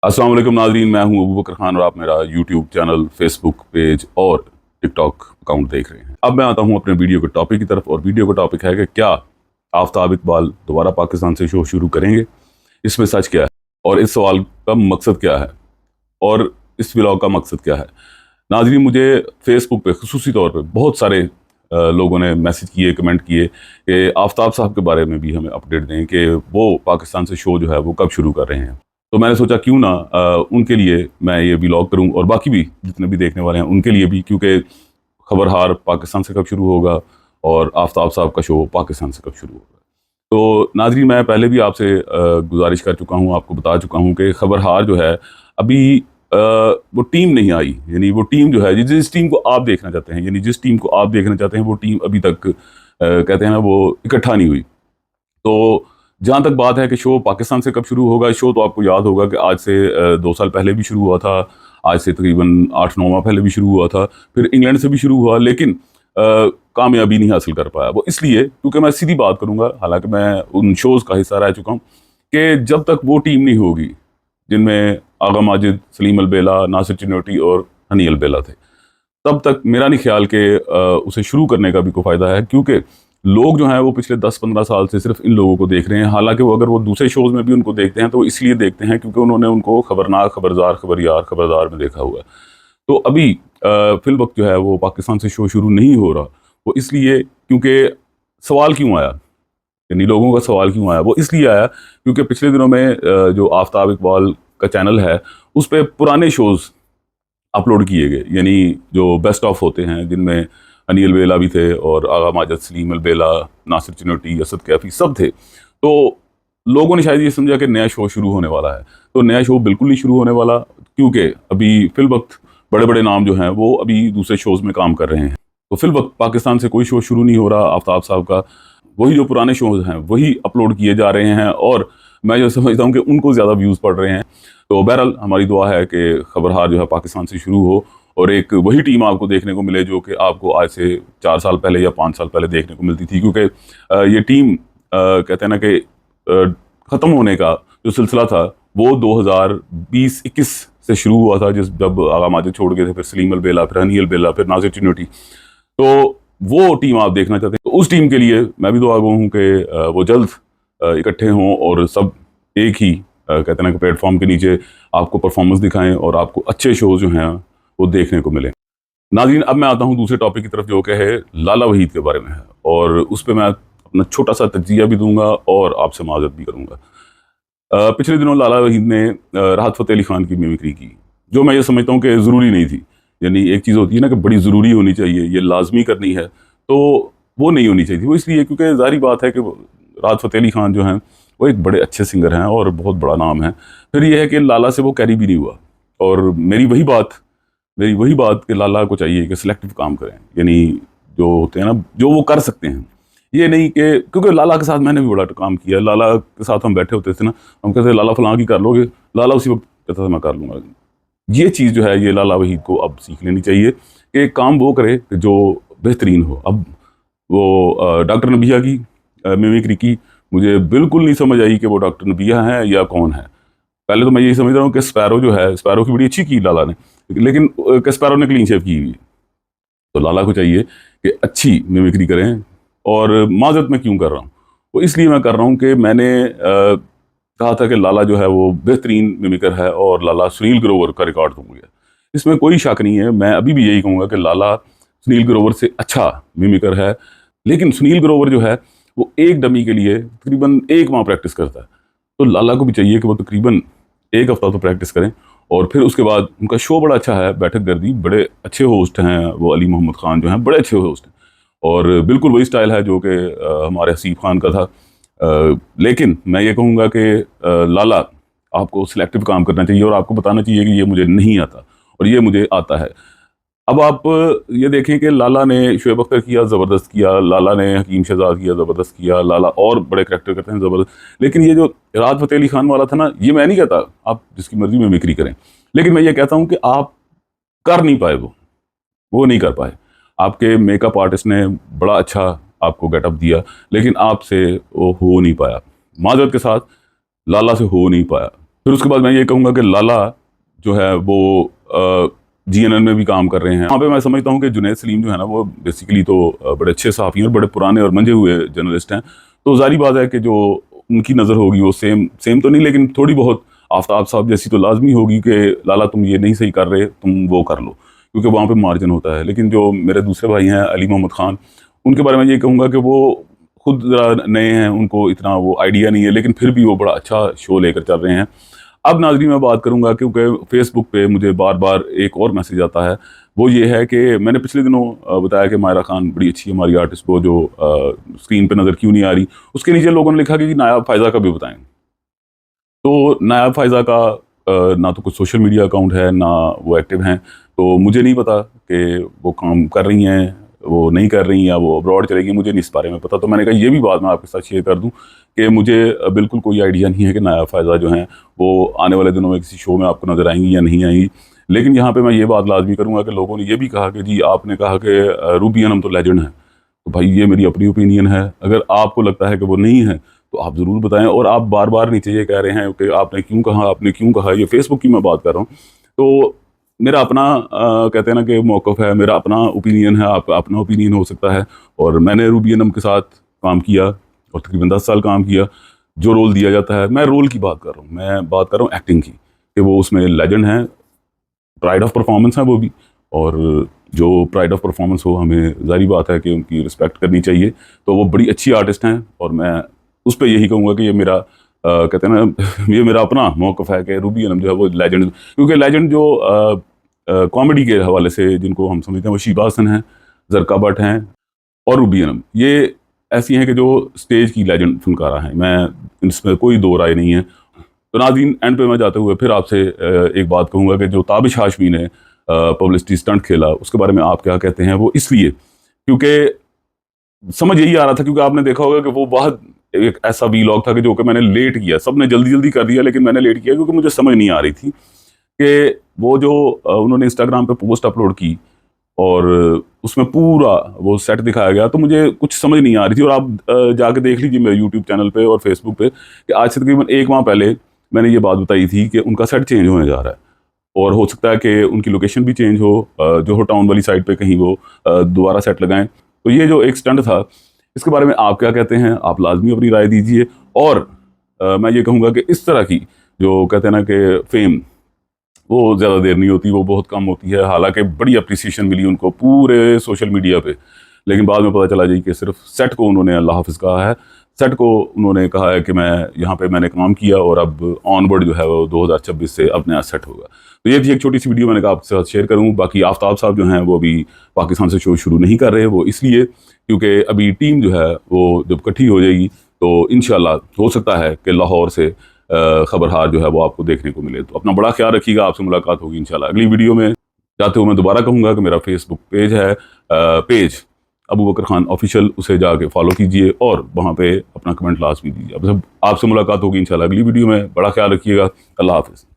अस्सलाम वालेकुम नाज़रीन, मैं हूं अबू बकर खान और आप मेरा यूट्यूब चैनल, फेसबुक पेज और टिकटॉक अकाउंट देख रहे हैं। अब मैं आता हूं अपने वीडियो के टॉपिक की तरफ और वीडियो का टॉपिक है कि क्या आफ्ताब इकबाल दोबारा पाकिस्तान से शो शुरू करेंगे, इसमें सच क्या है और इस सवाल का मकसद क्या है और इस व्लॉग का मकसद क्या है। नाज़रीन, मुझे फेसबुक पे खुसूसी तौर पर बहुत सारे लोगों ने मैसेज किए, कमेंट किए कि आफ्ताब साहब के बारे में भी हमें अपडेट दें कि वो पाकिस्तान से शो जो है वो कब शुरू कर रहे हैं। तो मैंने सोचा क्यों ना उनके लिए मैं ये व्लॉग करूं और बाकी भी जितने भी देखने वाले हैं उनके लिए भी, क्योंकि खबरहार पाकिस्तान से कब शुरू होगा और आफ्ताब साहब का शो पाकिस्तान से कब शुरू होगा। तो नाज़रीन, मैं पहले भी आपसे गुजारिश कर चुका हूं, आपको बता चुका हूं कि खबरहार जो है अभी वो टीम नहीं आई। यानी वो टीम जो है, जिस टीम को आप देखना चाहते हैं, यानी जिस टीम को आप देखना चाहते हैं वो टीम अभी तक कहते हैं ना वो इकट्ठा नहीं हुई। तो जहाँ तक बात है कि शो पाकिस्तान से कब शुरू होगा, शो तो आपको याद होगा कि आज से 2 साल पहले भी शुरू हुआ था, आज से तकरीबन 8-9 माह पहले भी शुरू हुआ था, फिर इंग्लैंड से भी शुरू हुआ, लेकिन कामयाबी नहीं हासिल कर पाया। वो इसलिए क्योंकि मैं सीधी बात करूँगा, हालांकि मैं उन शोज़ का हिस्सा रह चुका हूँ, कि जब तक वो टीम नहीं होगी जिनमें आगा माजिद, सलीम अलबेला, नासिर चिन्नोटी और हनी अलबेला थे, तब तक मेरा नहीं ख्याल कि उसे शुरू करने का भी कोई फ़ायदा है, क्योंकि लोग जो हैं वो पिछले 10-15 साल से सिर्फ इन लोगों को देख रहे हैं। हालांकि वो अगर वो दूसरे शोज़ में भी उनको देखते हैं तो इसलिए देखते हैं क्योंकि उन्होंने उनको खबरनाक, खबरदार, खबरयार, खबरदार में देखा हुआ है। तो अभी फिल वक्त जो है वो पाकिस्तान से शो शुरू नहीं हो रहा, वो इसलिए क्योंकि सवाल क्यों आया, यानी लोगों का सवाल क्यों आया, वो इसलिए आया क्योंकि पिछले दिनों में जो आफ्ताब इकबाल का चैनल है उस पर पुराने शोज़ अपलोड किए गए, यानी जो बेस्ट ऑफ होते हैं जिनमें हनी अलबेला भी थे और आगा माजिद, सलीम अलबेला, नासिर चिन्नोटी, असद कैफी सब थे। तो लोगों ने शायद ये समझा कि नया शो शुरू होने वाला है। तो नया शो बिल्कुल नहीं शुरू होने वाला, क्योंकि अभी फिल वक्त बड़े बड़े नाम जो हैं वो अभी दूसरे शोज़ में काम कर रहे हैं। तो फिल वक्त पाकिस्तान से कोई शो शुरू नहीं हो रहा आफ्ताब साहब का। वही जो पुराने शोज़ हैं वही अपलोड किए जा रहे हैं और मैं जो समझता हूँ कि उनको ज़्यादा व्यूज़ पड़ रहे हैं। तो बहरहाल हमारी दुआ है कि खबरहार जो है पाकिस्तान से शुरू हो और एक वही टीम आपको देखने को मिले जो कि आपको आज से 4 साल पहले या 5 साल पहले देखने को मिलती थी, क्योंकि ये टीम कहते हैं ना कि ख़त्म होने का जो सिलसिला था वो 2020-21 से शुरू हुआ था, जब आगा माजिद छोड़ गए थे, फिर सलीम अलबेला, फिर हनी अलबेला, फिर नासिर चिन्नोटी। तो वो टीम आप देखना चाहते हैं तो उस टीम के लिए मैं भी दुआ गो हूँ कि वो जल्द इकट्ठे हों और सब एक ही कहते हैं ना कि प्लेटफॉर्म के नीचे आपको परफॉर्मेंस दिखाएं और आपको अच्छे शोज जो हैं वो देखने को मिले। नाज़रीन, अब मैं आता हूं दूसरे टॉपिक की तरफ जो कि है लाला वहीद के बारे में है, और उस पर मैं अपना छोटा सा तज्जिया भी दूंगा और आपसे माजरत भी करूंगा। पिछले दिनों लाला वहीद ने राहत फ़तेह अली खान की मिमिक्री की, जो मैं ये समझता हूँ कि ज़रूरी नहीं थी। यानी एक चीज़ होती है ना कि बड़ी ज़रूरी होनी चाहिए, ये लाजमी करनी है, तो वो नहीं होनी चाहिए थी। वो इसलिए क्योंकि ज़ाहिर बात है कि राहत फ़तेह अली खान जो हैं वो एक बड़े अच्छे सिंगर हैं और बहुत बड़ा नाम है। फिर यह है कि लाला से वो कैरी भी नहीं हुआ, और मेरी वही बात कि लाला को चाहिए कि सिलेक्टिव काम करें, यानी जो होते हैं ना जो वो कर सकते हैं, ये नहीं कि क्योंकि लाला के साथ मैंने भी बड़ा काम किया। लाला के साथ हम बैठे होते थे ना, हम कहते थे लाला फलां की कर लोगे, लाला उसी वक्त कहता था मैं कर लूँगा। ये चीज़ जो है ये लाला वहीद को अब सीख लेनी चाहिए कि काम वो करे कि जो बेहतरीन हो। अब वो डॉक्टर नबिया की मिमिक्री की, मुझे बिल्कुल नहीं समझ आई कि वो डॉक्टर नबिया हैं या कौन है। पहले तो मैं यही समझ रहा हूँ कि स्पैरो जो है, स्पैरो की बड़ी अच्छी की लाला ने, लेकिन स्पैरो ने क्लीन शेव की हुई। तो लाला को चाहिए कि अच्छी मिमिक्री करें। और माजरत मैं क्यों कर रहा हूँ, वो इसलिए मैं कर रहा हूँ कि मैंने कहा था कि लाला जो है वो बेहतरीन मिमिकर है और लाला सुनील ग्रोवर का रिकॉर्ड तोड़ गया। इसमें कोई शक नहीं है, मैं अभी भी यही कहूँगा कि लाला सुनील ग्रोवर से अच्छा मिमिकर है। लेकिन सुनील ग्रोवर जो है वो एक डमी के लिए तकरीबन 1 माह प्रैक्टिस करता है, तो लाला को भी चाहिए कि वो तकरीबन 1 हफ्ता तो प्रैक्टिस करें। और फिर उसके बाद उनका शो बड़ा अच्छा है, बैठक गर्दी, बड़े अच्छे होस्ट हैं वो, अली मोहम्मद खान जो हैं बड़े अच्छे होस्ट हैं, और बिल्कुल वही स्टाइल है जो कि हमारे हसीब खान का था। लेकिन मैं ये कहूँगा कि लाला आपको सिलेक्टिव काम करना चाहिए और आपको बताना चाहिए कि ये मुझे नहीं आता और ये मुझे आता है। अब आप ये देखें कि लाला ने शोएब अख्तर किया, ज़बरदस्त किया, लाला ने हकीम शहजाद किया, ज़बरदस्त किया, लाला और बड़े करैक्टर करते हैं ज़बरदस्त। लेकिन ये जो राहत फ़तेह अली खान वाला था ना, ये मैं नहीं कहता आप जिसकी मर्जी में मिमिक्री करें, लेकिन मैं ये कहता हूँ कि आप कर नहीं पाए, वो नहीं कर पाए। आपके मेकअप आर्टिस्ट ने बड़ा अच्छा आपको गेटअप दिया, लेकिन आपसे वो हो नहीं पाया, माजरत के साथ लाला से हो नहीं पाया। फिर उसके बाद मैं ये कहूँगा कि लाला जो है वो GNN में भी काम कर रहे हैं। वहाँ पे मैं समझता हूँ कि जुनैद सलीम जो है ना वो बेसिकली तो बड़े अच्छे सहाफ़ी हैं और बड़े पुराने और मंजे हुए जर्नलिस्ट हैं। तो जाहिर बात है कि जो उनकी नज़र होगी वो सेम तो नहीं, लेकिन थोड़ी बहुत आफ्ताब साहब जैसी तो लाजमी होगी कि लाला तुम ये नहीं सही कर रहे, तुम वो कर लो, क्योंकि वहाँ पे मार्जिन होता है। लेकिन जो मेरे दूसरे भाई हैं अली मोहम्मद खान, उनके बारे में ये कहूँगा कि वो खुद ज़रा नए हैं, उनको इतना वो आइडिया नहीं है, लेकिन फिर भी वो बड़ा अच्छा शो लेकर चल रहे हैं। अब नाज़रीन मैं बात करूंगा, क्योंकि फेसबुक पे मुझे बार बार एक और मैसेज आता है, वो ये है कि मैंने पिछले दिनों बताया कि मायरा खान बड़ी अच्छी है हमारी आर्टिस्ट, वो जो स्क्रीन पे नज़र क्यों नहीं आ रही। उसके नीचे लोगों ने लिखा कि नायाब फ़ायज़ा का भी बताएं। तो नायाब फ़ायज़ा का ना तो कुछ सोशल मीडिया अकाउंट है, ना वो एक्टिव हैं, तो मुझे नहीं पता कि वो काम कर रही हैं, वो नहीं कर रही, या वो अब्रॉड चलेगी, मुझे नहीं इस बारे में पता। तो मैंने कहा ये भी बात मैं आपके साथ शेयर कर दूं कि मुझे बिल्कुल कोई आइडिया नहीं है कि नायाब फ़ायज़ा जो हैं वो आने वाले दिनों में किसी शो में आपको नज़र आएंगी या नहीं आएंगी। लेकिन यहाँ पे मैं ये बात लाजमी करूँगा कि लोगों ने ये भी कहा कि जी आपने कहा कि रूबी अनम तो लेजेंड है, तो भाई ये मेरी अपनी ओपिनियन है। अगर आपको लगता है कि वो नहीं है तो आप ज़रूर बताएं। और आप बार बार नीचे ये कह रहे हैं कि आपने क्यों कहा, ये फेसबुक की मैं बात कर रहा हूँ। तो मेरा अपना कहते हैं ना कि मौक़िफ़ है, मेरा अपना ओपिनियन है, आपका अपना ओपिनियन हो सकता है। और मैंने रूबी अनम के साथ काम किया और तकरीबन 10 साल काम किया। जो रोल दिया जाता है, मैं रोल की बात कर रहा हूँ, मैं बात कर रहा हूँ एक्टिंग की, कि वो उसमें लेजेंड हैं, प्राइड ऑफ परफॉर्मेंस है वो भी। और जो प्राइड ऑफ परफॉर्मेंस हो, हमें जारी बात है कि उनकी रिस्पेक्ट करनी चाहिए। तो वो बड़ी अच्छी आर्टिस्ट हैं और मैं उस पर यही कहूँगा कि ये मेरा कहते हैं ना ये मेरा अपना मौक़िफ़ है कि रूबी अनम जो है वो लेजेंड, क्योंकि लेजेंड जो कॉमेडी के हवाले से जिनको हम समझते हैं वो शीबा हसन हैं, ज़रका भट्ट हैं और रूबी अनम, ये ऐसी हैं कि जो स्टेज की लेजेंड फनकारा हैं। मैं इसमें कोई दो राय नहीं है। तो नाज़रीन, एंड पे मैं जाते हुए फिर आपसे एक बात कहूँगा कि जो ताबिश हाशमी ने पब्लिसिटी स्टंट खेला, उसके बारे में आप क्या कहते हैं? वो इसलिए क्योंकि समझ यही आ रहा था, क्योंकि आपने देखा होगा कि वो बहुत एक ऐसा वीलॉग था कि जो कि मैंने लेट किया, सबने जल्दी जल्दी कर दिया, लेकिन मैंने लेट किया क्योंकि मुझे समझ नहीं आ रही थी कि वो जो उन्होंने इंस्टाग्राम पे पोस्ट अपलोड की और उसमें पूरा वो सेट दिखाया गया, तो मुझे कुछ समझ नहीं आ रही थी। और आप जाके देख लीजिए मेरे यूट्यूब चैनल पे और फेसबुक पे कि आज से तकरीबन 1 माह पहले मैंने ये बात बताई थी कि उनका सेट चेंज होने जा रहा है और हो सकता है कि उनकी लोकेशन भी चेंज हो, जो हो टाउन वाली साइड पे कहीं वो दोबारा सेट लगाएं। तो ये जो एक स्टंट था, इसके बारे में आप क्या कहते हैं? आप लाजमी अपनी राय दीजिए। और मैं ये कहूँगा कि इस तरह की जो कहते हैं ना कि फेम, वो ज़्यादा देर नहीं होती, वो बहुत कम होती है। हालांकि बड़ी अप्रिसिएशन मिली उनको पूरे सोशल मीडिया पे, लेकिन बाद में पता चला जी कि सिर्फ सेट को उन्होंने अल्लाह हाफ़िज़ कहा है। सेट को उन्होंने कहा है कि मैं यहाँ पे मैंने काम किया और अब ऑनवर्ड जो है वो 2026 से अब नया सेट होगा। तो ये थी एक छोटी सी वीडियो, मैंने कहा आपके साथ शेयर करूँ। बाकी आफ्ताब साहब जो हैं वो अभी पाकिस्तान से शो शुरू नहीं कर रहे, वो इसलिए क्योंकि अभी टीम जो है वो जब इकट्ठी हो जाएगी तो इंशाल्लाह हो सकता है कि लाहौर से खबरहार जो है वो आपको देखने को मिले। तो अपना बड़ा ख्याल रखिएगा, आपसे मुलाकात होगी इंशाल्लाह अगली वीडियो में। जाते हुए मैं दोबारा कहूँगा कि मेरा फेसबुक पेज है, पेज अबू बकर खान ऑफिशियल, उसे जाके फॉलो कीजिए और वहाँ पे अपना कमेंट लाजमी दीजिए। अब आपसे मुलाकात होगी इंशाल्लाह अगली वीडियो में। बड़ा ख्याल रखिएगा। अल्लाह हाफ़िज़।